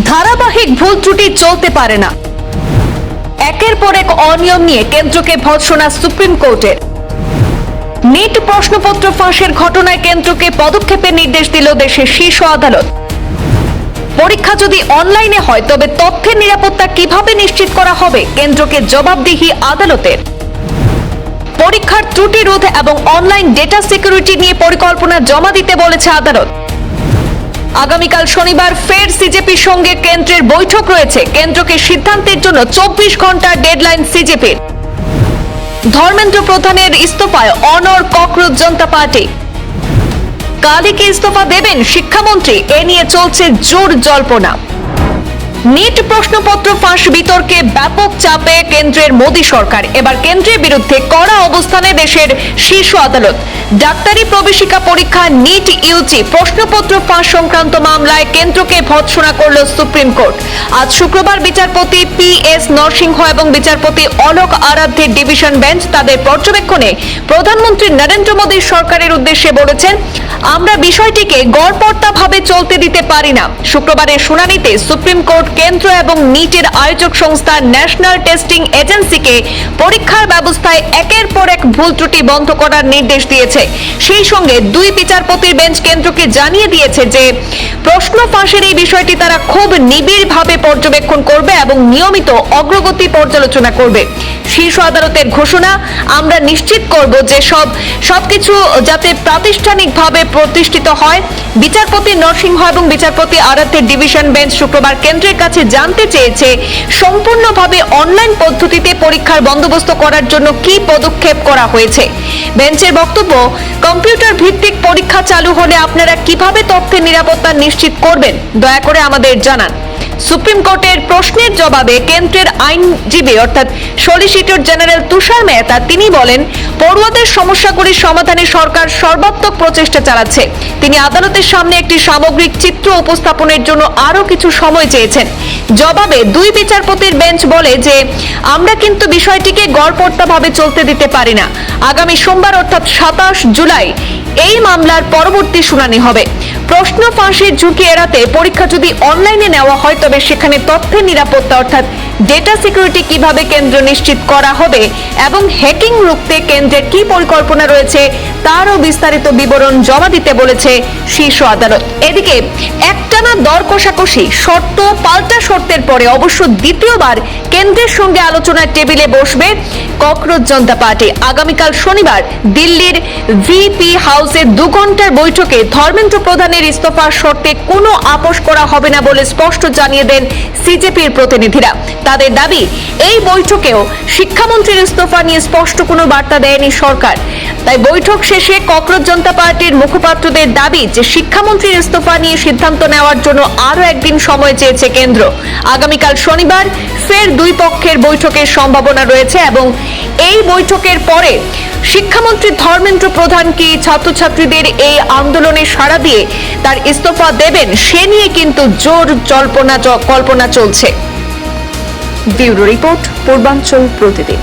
ধারাবাহিক ভুল ত্রুটি চলতে পারে না। একের পর এক অনিয়ম নিয়ে কেন্দ্রকে ভৎসনা সুপ্রিম কোর্টের। নিট প্রশ্নপত্র ফাঁসের ঘটনায় কেন্দ্রকে পদক্ষেপের নির্দেশ দিল দেশের শীর্ষ আদালত। পরীক্ষা যদি অনলাইনে হয় তবে তথ্যের নিরাপত্তা কিভাবে নিশ্চিত করা হবে, কেন্দ্রকে জবাবদিহি আদালতের। পরীক্ষার ত্রুটি রোধ এবং অনলাইন ডেটা সিকিউরিটি নিয়ে পরিকল্পনা জমা দিতে বলেছে আদালত। আগামীকাল শনিবার ফের সিজেপির সঙ্গে কেন্দ্রের বৈঠক রয়েছে। কেন্দ্রকে সিদ্ধান্তের জন্য 24 ঘন্টার ডেডলাইন সিজেপির। ধর্মেন্দ্র প্রধানের ইস্তফায় অনড় ককরোচ জনতা পার্টি। কালই কি ইস্তফা দেবেন শিক্ষামন্ত্রী, এ নিয়ে চলছে জোর জল্পনা। নিট প্রশ্নপত্র ফাঁস বিতর্কে ব্যাপক চাপে কেন্দ্রের মোদী সরকার। এবার কেন্দ্রের বিরুদ্ধে কড়া অবস্থানে দেশের শীর্ষ আদালত। ডাক্তারি প্রবেশিকা পরীক্ষা নিট ইউজি প্রশ্নপত্র ফাঁস সংক্রান্ত মামলায় কেন্দ্রকে ভৎসনা করল সুপ্রিম কোর্ট। আজ শুক্রবার বিচারপতি পি.এস. নরসিংহ এবং বিচারপতি অলোক আরাধ্যের ডিভিশন বেঞ্চ তাদের পর্যবেক্ষণে প্রধানমন্ত্রী নরেন্দ্র মোদীর সরকারের উদ্দেশ্যে বলেছেন, আমরা বিষয়টিকে গড়পড়তাভাবে চলতে দিতে পারি না। শুক্রবারের শুনানিতে সুপ্রিম কোর্ট কেন্দ্র এবং নিটের আয়োজক সংস্থা ন্যাশনাল টেস্টিং এজেন্সিকে পরীক্ষার ব্যবস্থায় একের পর এক ভুল ত্রুটি বন্ধ করার নির্দেশ দিয়েছে। সেই সঙ্গে দুই বিচারপতির বেঞ্চ কেন্দ্রকে জানিয়ে দিয়েছে যে প্রশ্ন ফাঁসের এই বিষয়টি তারা খুব নিবিড়ভাবে পর্যবেক্ষণ করবে এবং নিয়মিত অগ্রগতি পর্যালোচনা করবে। শীর্ষ আদালতের ঘোষণা, আমরা নিশ্চিত করব যে সবকিছু যাতে প্রাতিষ্ঠানিকভাবে প্রতিষ্ঠিত হয়। বিচারপতি নরসিংহ এবং বিচারপতি আরাধ্যের ডিভিশন বেঞ্চ শুক্রবার কেন্দ্রের কাছে জানতে চেয়েছে, সম্পূর্ণভাবে অনলাইন পদ্ধতিতে পরীক্ষার বন্দোবস্ত করার জন্য কি পদক্ষেপ করা হয়েছে। বেঞ্চের বক্তব্য, কম্পিউটার ভিত্তিক পরীক্ষা চালু হলে আপনারা কিভাবে তথ্যের নিরাপত্তা নিশ্চিত করবেন, দয়া করে আমাদের জানান। সুপ্রিম কোর্টের প্রশ্নের জবাবে কেন্দ্রের আইনজীবী অর্থাৎ সলিসিটর জেনারেল তুষার মেহতা তিনি বলেন, পড়ুয়াদের সমস্যাগুলি সমাধানে সরকার সর্বাত্মক প্রচেষ্টা চালাচ্ছে। তিনি আদালতের সামনে একটি সামগ্রিক চিত্র উপস্থাপনের জন্য আরও কিছু সময় চেয়েছেন। জবাবে দুই বিচারপতির বেঞ্চ বলে যে আমরা কিন্তু বিষয়টিকে গড়পড়তাভাবে চলতে দিতে পারি না। আগামী সোমবার অর্থাৎ 27 জুলাই এই মামলার পরবর্তী শুনানি হবে। প্রশ্ন ফাঁসের ঝুঁকি এড়াতে পরীক্ষা যদি অনলাইনে নেওয়া হয় তবে সেখানে তথ্যের নিরাপত্তা অর্থাৎ ডেটা সিকিউরিটি কিভাবে কেন্দ্র নিশ্চিত করা হবে এবং হ্যাকিং রুখতে কেন্দ্রের কি পরিকল্পনা রয়েছে তারও বিস্তারিত বিবরণ জমা দিতে বলেছে শীর্ষ আদালত। এদিকে একটানা দর কষাকষি, শর্ত পাল্টা শর্তের পরে অবশ্য দ্বিতীয়বার কেন্দ্রের সঙ্গে আলোচনার টেবিলে বসবে ককরোচ জনতা পার্টি। আগামীকাল শনিবার দিল্লির ভিপি হাউসে 2 ঘন্টার বৈঠকে ধর্মেন্দ্র প্রধানের ইস্তফার শর্তে কোনো আপোষ করা হবে না বলে স্পষ্ট জানিয়ে দেন সিজেপির প্রতিনিধিরা। তাদের দাবি, এই বৈঠকেও শিক্ষামন্ত্রীর ইস্তফা নিয়ে স্পষ্ট কোনো বার্তা দেয়নি সরকার। তাই বৈঠক শেষে ককরোচ জনতা পার্টির মুখপাত্রদের দাবি যে শিক্ষামন্ত্রীর ইস্তফা নিয়ে সিদ্ধান্ত নেওয়ার জন্য আরও একদিন সময় চেয়েছে কেন্দ্র। আগামীকাল শনিবার ফের দুই পক্ষের বৈঠকের সম্ভাবনা রয়েছে এবং এই বৈঠকের পরে শিক্ষামন্ত্রী ধর্মেন্দ্র প্রধান কি ছাত্রছাত্রীদের এই আন্দোলনে সাড়া দিয়ে তার ইস্তফা দেবেন, সে নিয়ে কিন্তু জোর কল্পনা চলছে। ব্যুরো রিপোর্ট, পূর্বাঞ্চল প্রতিদিন।